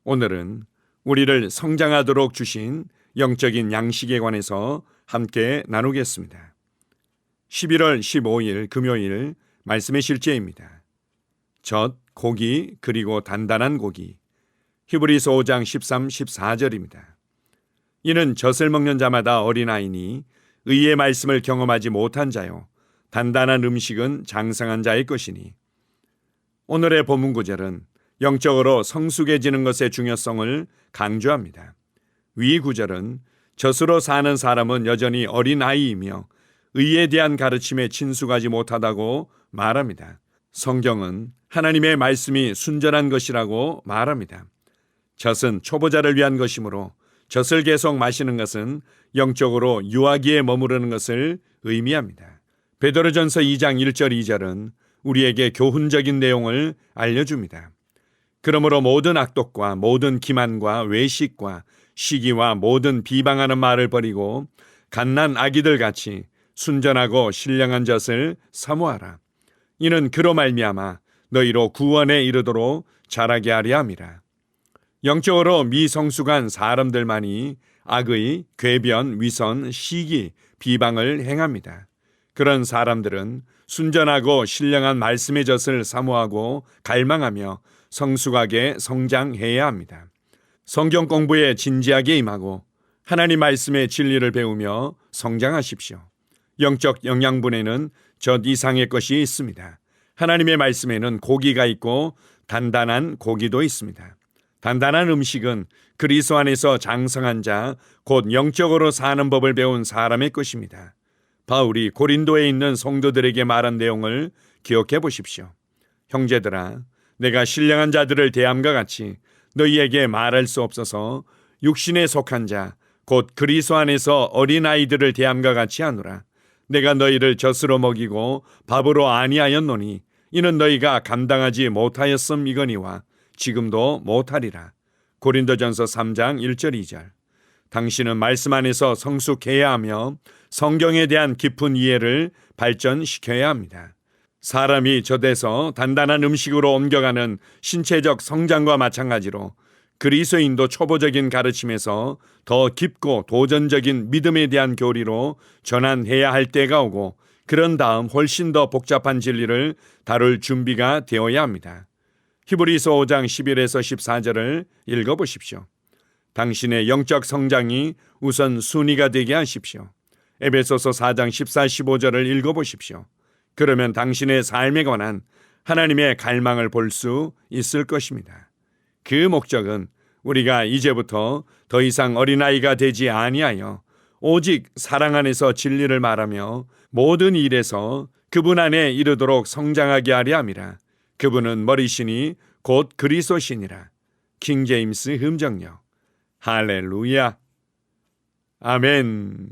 오늘은 우리를 성장하도록 주신 영적인 양식에 관해서 함께 나누겠습니다. 11월 15일 금요일 말씀의 실제입니다. 젖, 고기, 그리고 단단한 고기. 히브리서 5장 13, 14절입니다. 이는 젖을 먹는 자마다 어린아이니 의의 말씀을 경험하지 못한 자요 단단한 음식은 장성한 자의 것이니. 오늘의 본문 구절은 영적으로 성숙해지는 것의 중요성을 강조합니다. 위 구절은 젖으로 사는 사람은 여전히 어린아이이며 의에 대한 가르침에 친숙하지 못하다고 말합니다. 성경은 하나님의 말씀이 순전한 것이라고 말합니다. 젖은 초보자를 위한 것이므로 젖을 계속 마시는 것은 영적으로 유아기에 머무르는 것을 의미합니다. 베드로전서 2장 1절 2절은 우리에게 교훈적인 내용을 알려줍니다. 그러므로 모든 악독과 모든 기만과 외식과 시기와 모든 비방하는 말을 버리고 갓난 아기들 같이 순전하고 신령한 젖을 사모하라. 이는 그로 말미암아 너희로 구원에 이르도록 자라게 하려 함이라. 영적으로 미성숙한 사람들만이 악의, 궤변, 위선, 시기, 비방을 행합니다. 그런 사람들은 순전하고 신령한 말씀의 젖을 사모하고 갈망하며 성숙하게 성장해야 합니다. 성경 공부에 진지하게 임하고 하나님 말씀의 진리를 배우며 성장하십시오. 영적 영양분에는 젖 이상의 것이 있습니다. 하나님의 말씀에는 고기가 있고 단단한 고기도 있습니다. 단단한 음식은 그리스도 안에서 장성한 자, 곧 영적으로 사는 법을 배운 사람의 것입니다. 바울이 고린도에 있는 성도들에게 말한 내용을 기억해 보십시오. 형제들아, 내가 신령한 자들을 대함과 같이 너희에게 말할 수 없어서 육신에 속한 자, 곧 그리스도 안에서 어린아이들을 대함과 같이 하노라. 내가 너희를 젖으로 먹이고 밥으로 아니하였노니 이는 너희가 감당하지 못하였음이거니와 지금도 못하리라. 고린도전서 3장 1절 2절. 당신은 말씀 안에서 성숙해야 하며 성경에 대한 깊은 이해를 발전시켜야 합니다. 사람이 젖에서 단단한 음식으로 옮겨가는 신체적 성장과 마찬가지로 그리스도인도 초보적인 가르침에서 더 깊고 도전적인 믿음에 대한 교리로 전환해야 할 때가 오고 그런 다음 훨씬 더 복잡한 진리를 다룰 준비가 되어야 합니다. 히브리서 5장 11에서 14절을 읽어보십시오. 당신의 영적 성장이 우선 순위가 되게 하십시오. 에베소서 4장 14, 15절을 읽어보십시오. 그러면 당신의 삶에 관한 하나님의 갈망을 볼 수 있을 것입니다. 그 목적은 우리가 이제부터 더 이상 어린아이가 되지 아니하여 오직 사랑 안에서 진리를 말하며 모든 일에서 그분 안에 이르도록 성장하게 하려 함이라. 그분은 머리시니 곧 그리스도시니라. 킹제임스 흠정력. 할렐루야. 아멘.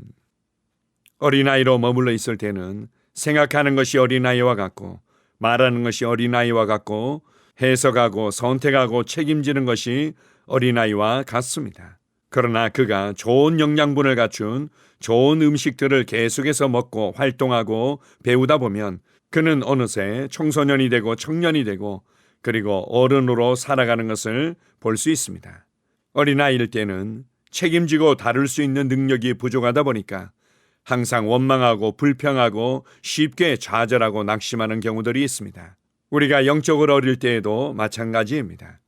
어린아이로 머물러 있을 때는 생각하는 것이 어린아이와 같고 말하는 것이 어린아이와 같고 해석하고 선택하고 책임지는 것이 어린아이와 같습니다. 그러나 그가 좋은 영양분을 갖춘 좋은 음식들을 계속해서 먹고 활동하고 배우다 보면 그는 어느새 청소년이 되고 청년이 되고 그리고 어른으로 살아가는 것을 볼 수 있습니다. 어린아이일 때는 책임지고 다룰 수 있는 능력이 부족하다 보니까 항상 원망하고 불평하고 쉽게 좌절하고 낙심하는 경우들이 있습니다. 우리가 영적으로 어릴 때에도 마찬가지입니다.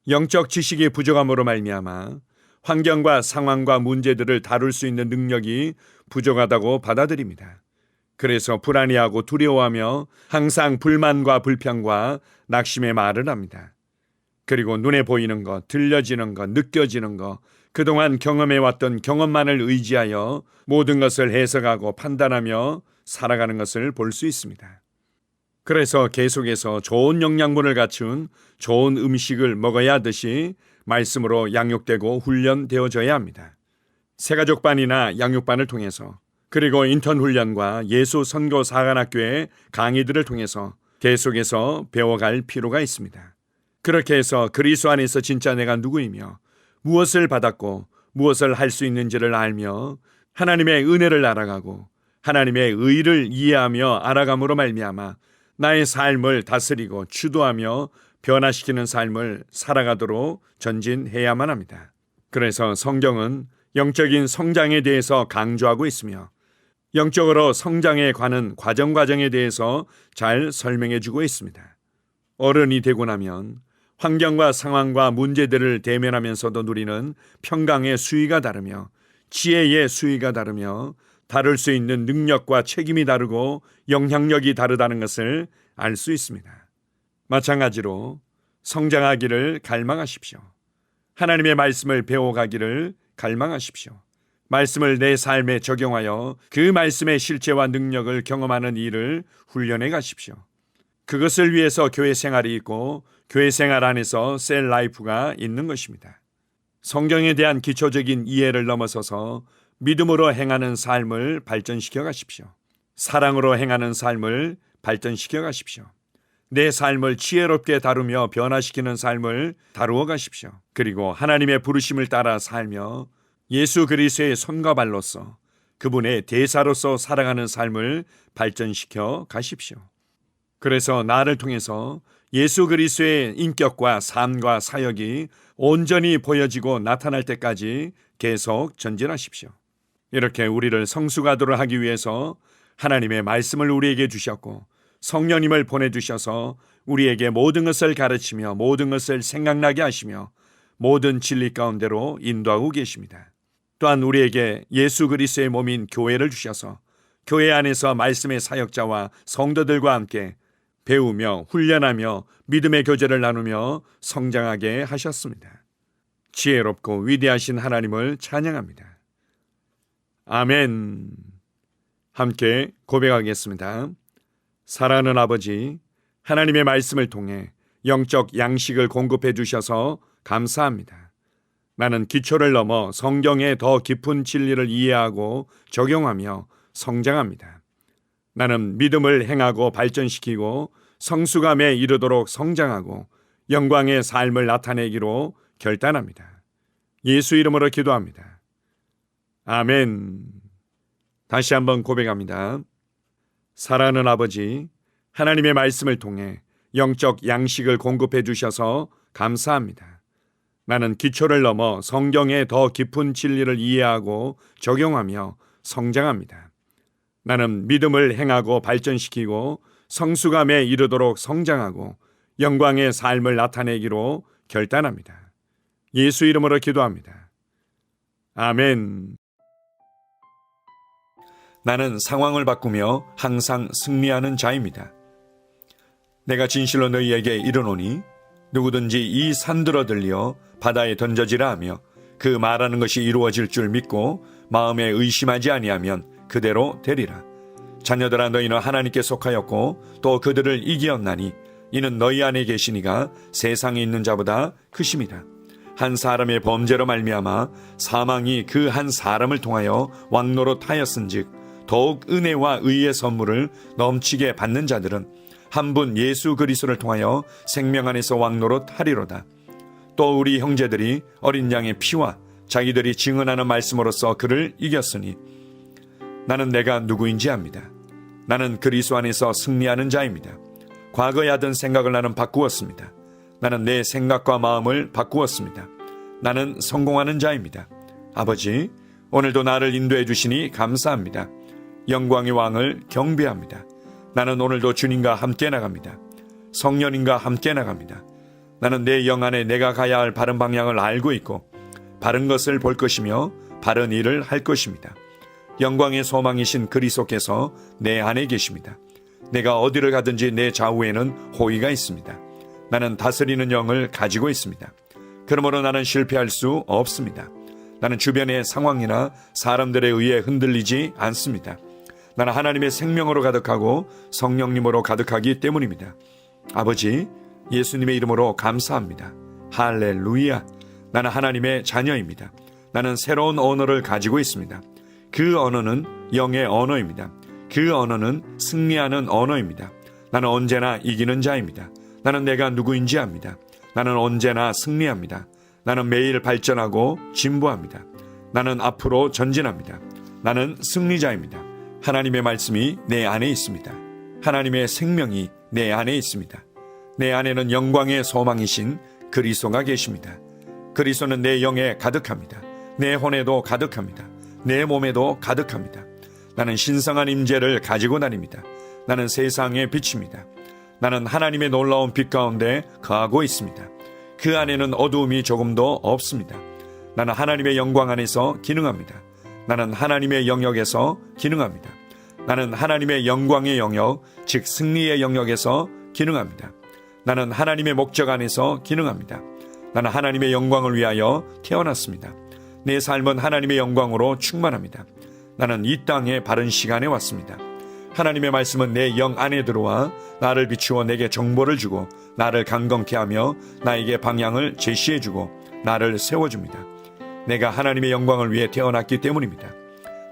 영적 지식이 부족함으로 말미암아 환경과 상황과 문제들을 다룰 수 있는 능력이 부족하다고 받아들입니다. 그래서 불안해하고 두려워하며 항상 불만과 불평과 낙심의 말을 합니다. 그리고 눈에 보이는 것, 들려지는 것, 느껴지는 것, 그동안 경험해왔던 경험만을 의지하여 모든 것을 해석하고 판단하며 살아가는 것을 볼 수 있습니다. 그래서 계속해서 좋은 영양분을 갖춘 좋은 음식을 먹어야 하듯이 말씀으로 양육되고 훈련되어져야 합니다. 새가족반이나 양육반을 통해서 그리고 인턴 훈련과 예수 선교 사관학교의 강의들을 통해서 계속해서 배워갈 필요가 있습니다. 그렇게 해서 그리스도 안에서 진짜 내가 누구이며 무엇을 받았고 무엇을 할 수 있는지를 알며 하나님의 은혜를 알아가고 하나님의 의를 이해하며 알아감으로 말미암아 나의 삶을 다스리고 주도하며 변화시키는 삶을 살아가도록 전진해야만 합니다. 그래서 성경은 영적인 성장에 대해서 강조하고 있으며 영적으로 성장에 관한 과정에 대해서 잘 설명해주고 있습니다. 어른이 되고 나면 환경과 상황과 문제들을 대면하면서도 누리는 평강의 수위가 다르며 지혜의 수위가 다르며 다룰 수 있는 능력과 책임이 다르고 영향력이 다르다는 것을 알 수 있습니다. 마찬가지로 성장하기를 갈망하십시오. 하나님의 말씀을 배워가기를 갈망하십시오. 말씀을 내 삶에 적용하여 그 말씀의 실체와 능력을 경험하는 일을 훈련해 가십시오. 그것을 위해서 교회 생활이 있고 교회 생활 안에서 셀 라이프가 있는 것입니다. 성경에 대한 기초적인 이해를 넘어서서 믿음으로 행하는 삶을 발전시켜 가십시오. 사랑으로 행하는 삶을 발전시켜 가십시오. 내 삶을 지혜롭게 다루며 변화시키는 삶을 다루어 가십시오. 그리고 하나님의 부르심을 따라 살며 예수 그리스도의 손과 발로서 그분의 대사로서 살아가는 삶을 발전시켜 가십시오. 그래서 나를 통해서 예수 그리스도의 인격과 삶과 사역이 온전히 보여지고 나타날 때까지 계속 전진하십시오. 이렇게 우리를 성숙하도록 하기 위해서 하나님의 말씀을 우리에게 주셨고 성령님을 보내주셔서 우리에게 모든 것을 가르치며 모든 것을 생각나게 하시며 모든 진리 가운데로 인도하고 계십니다. 또한 우리에게 예수 그리스도의 몸인 교회를 주셔서 교회 안에서 말씀의 사역자와 성도들과 함께 배우며 훈련하며 믿음의 교제를 나누며 성장하게 하셨습니다. 지혜롭고 위대하신 하나님을 찬양합니다. 아멘. 함께 고백하겠습니다. 사랑하는 아버지, 하나님의 말씀을 통해 영적 양식을 공급해 주셔서 감사합니다. 나는 기초를 넘어 성경의 더 깊은 진리를 이해하고 적용하며 성장합니다. 나는 믿음을 행하고 발전시키고 성숙함에 이르도록 성장하고 영광의 삶을 나타내기로 결단합니다. 예수 이름으로 기도합니다. 아멘. 다시 한번 고백합니다. 사랑하는 아버지, 하나님의 말씀을 통해 영적 양식을 공급해 주셔서 감사합니다. 나는 기초를 넘어 성경의 더 깊은 진리를 이해하고 적용하며 성장합니다. 나는 믿음을 행하고 발전시키고 성숙함에 이르도록 성장하고 영광의 삶을 나타내기로 결단합니다. 예수 이름으로 기도합니다. 아멘. 나는 상황을 바꾸며 항상 승리하는 자입니다. 내가 진실로 너희에게 이르노니 누구든지 이 산들어 들려 바다에 던져지라 하며 그 말하는 것이 이루어질 줄 믿고 마음에 의심하지 아니하면 그대로 되리라. 자녀들아, 너희는 하나님께 속하였고 또 그들을 이기었나니 이는 너희 안에 계시니가 세상에 있는 자보다 크심이라. 한 사람의 범죄로 말미암아 사망이 그 한 사람을 통하여 왕노릇하였은즉 더욱 은혜와 의의 선물을 넘치게 받는 자들은 한 분 예수 그리스도를 통하여 생명 안에서 왕노릇하리로다. 또 우리 형제들이 어린 양의 피와 자기들이 증언하는 말씀으로써 그를 이겼으니 나는 내가 누구인지 압니다. 나는 그리스도 안에서 승리하는 자입니다. 과거에 하던 생각을 나는 바꾸었습니다. 나는 내 생각과 마음을 바꾸었습니다. 나는 성공하는 자입니다. 아버지, 오늘도 나를 인도해 주시니 감사합니다. 영광의 왕을 경배합니다. 나는 오늘도 주님과 함께 나갑니다. 성령님과 함께 나갑니다. 나는 내 영 안에 내가 가야 할 바른 방향을 알고 있고 바른 것을 볼 것이며 바른 일을 할 것입니다. 영광의 소망이신 그리스도께서 내 안에 계십니다. 내가 어디를 가든지 내 좌우에는 호의가 있습니다. 나는 다스리는 영을 가지고 있습니다. 그러므로 나는 실패할 수 없습니다. 나는 주변의 상황이나 사람들에 의해 흔들리지 않습니다. 나는 하나님의 생명으로 가득하고 성령님으로 가득하기 때문입니다. 아버지, 예수님의 이름으로 감사합니다. 할렐루야. 나는 하나님의 자녀입니다. 나는 새로운 언어를 가지고 있습니다. 그 언어는 영의 언어입니다. 그 언어는 승리하는 언어입니다. 나는 언제나 이기는 자입니다. 나는 내가 누구인지 압니다. 나는 언제나 승리합니다. 나는 매일 발전하고 진보합니다. 나는 앞으로 전진합니다. 나는 승리자입니다. 하나님의 말씀이 내 안에 있습니다. 하나님의 생명이 내 안에 있습니다. 내 안에는 영광의 소망이신 그리스도가 계십니다. 그리스도는 내 영에 가득합니다. 내 혼에도 가득합니다. 내 몸에도 가득합니다. 나는 신성한 임재를 가지고 다닙니다. 나는 세상의 빛입니다. 나는 하나님의 놀라운 빛 가운데 거하고 있습니다. 그 안에는 어두움이 조금도 없습니다. 나는 하나님의 영광 안에서 기능합니다. 나는 하나님의 영역에서 기능합니다. 나는 하나님의 영광의 영역, 즉 승리의 영역에서 기능합니다. 나는 하나님의 목적 안에서 기능합니다. 나는 하나님의 영광을 위하여 태어났습니다. 내 삶은 하나님의 영광으로 충만합니다. 나는 이 땅에 바른 시간에 왔습니다. 하나님의 말씀은 내 영 안에 들어와 나를 비추어 내게 정보를 주고 나를 강건케 하며 나에게 방향을 제시해주고 나를 세워줍니다. 내가 하나님의 영광을 위해 태어났기 때문입니다.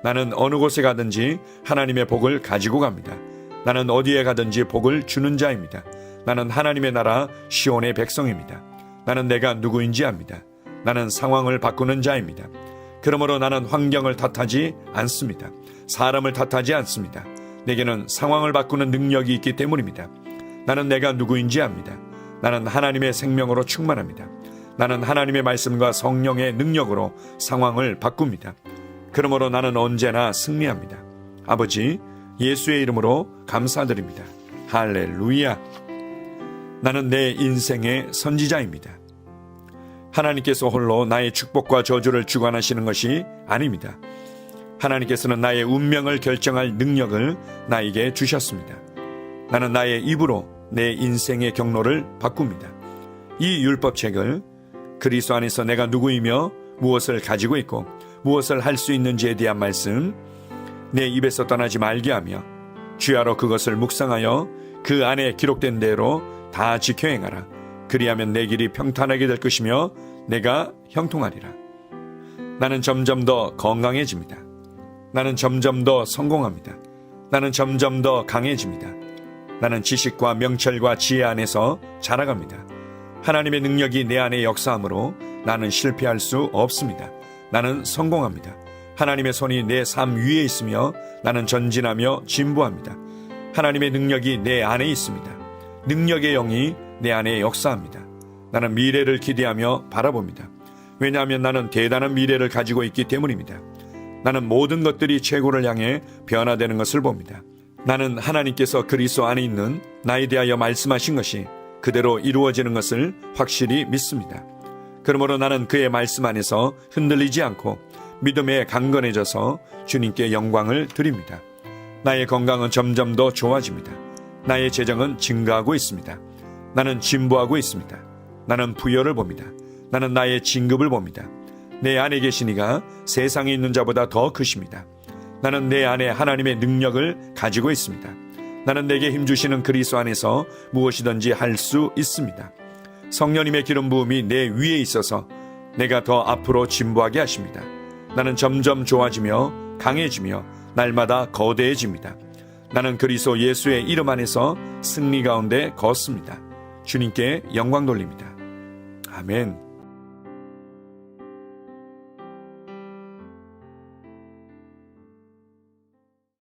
나는 어느 곳에 가든지 하나님의 복을 가지고 갑니다. 나는 어디에 가든지 복을 주는 자입니다. 나는 하나님의 나라 시온의 백성입니다. 나는 내가 누구인지 압니다. 나는 상황을 바꾸는 자입니다. 그러므로 나는 환경을 탓하지 않습니다. 사람을 탓하지 않습니다. 내게는 상황을 바꾸는 능력이 있기 때문입니다. 나는 내가 누구인지 압니다. 나는 하나님의 생명으로 충만합니다. 나는 하나님의 말씀과 성령의 능력으로 상황을 바꿉니다. 그러므로 나는 언제나 승리합니다. 아버지, 예수의 이름으로 감사드립니다. 할렐루야. 나는 내 인생의 선지자입니다. 하나님께서 홀로 나의 축복과 저주를 주관하시는 것이 아닙니다. 하나님께서는 나의 운명을 결정할 능력을 나에게 주셨습니다. 나는 나의 입으로 내 인생의 경로를 바꿉니다. 이 율법책을 그리스도 안에서 내가 누구이며 무엇을 가지고 있고 무엇을 할 수 있는지에 대한 말씀 내 입에서 떠나지 말게 하며 주야로 그것을 묵상하여 그 안에 기록된 대로 다 지켜 행하라. 그리하면 내 길이 평탄하게 될 것이며 내가 형통하리라. 나는 점점 더 건강해집니다. 나는 점점 더 성공합니다. 나는 점점 더 강해집니다. 나는 지식과 명철과 지혜 안에서 자라갑니다. 하나님의 능력이 내 안에 역사하므로 나는 실패할 수 없습니다. 나는 성공합니다. 하나님의 손이 내 삶 위에 있으며 나는 전진하며 진보합니다. 하나님의 능력이 내 안에 있습니다. 능력의 영이 내 안에 역사합니다. 나는 미래를 기대하며 바라봅니다. 왜냐하면 나는 대단한 미래를 가지고 있기 때문입니다. 나는 모든 것들이 최고를 향해 변화되는 것을 봅니다. 나는 하나님께서 그리스도 안에 있는 나에 대하여 말씀하신 것이 그대로 이루어지는 것을 확실히 믿습니다. 그러므로 나는 그의 말씀 안에서 흔들리지 않고 믿음에 강건해져서 주님께 영광을 드립니다. 나의 건강은 점점 더 좋아집니다. 나의 재정은 증가하고 있습니다. 나는 진보하고 있습니다. 나는 부여를 봅니다. 나는 나의 진급을 봅니다. 내 안에 계신 이가 세상에 있는 자보다 더 크십니다. 나는 내 안에 하나님의 능력을 가지고 있습니다. 나는 내게 힘주시는 그리스도 안에서 무엇이든지 할 수 있습니다. 성령님의 기름 부음이 내 위에 있어서 내가 더 앞으로 진보하게 하십니다. 나는 점점 좋아지며 강해지며 날마다 거대해집니다. 나는 그리스도 예수의 이름 안에서 승리 가운데 걷습니다. 주님께 영광 돌립니다. 아멘.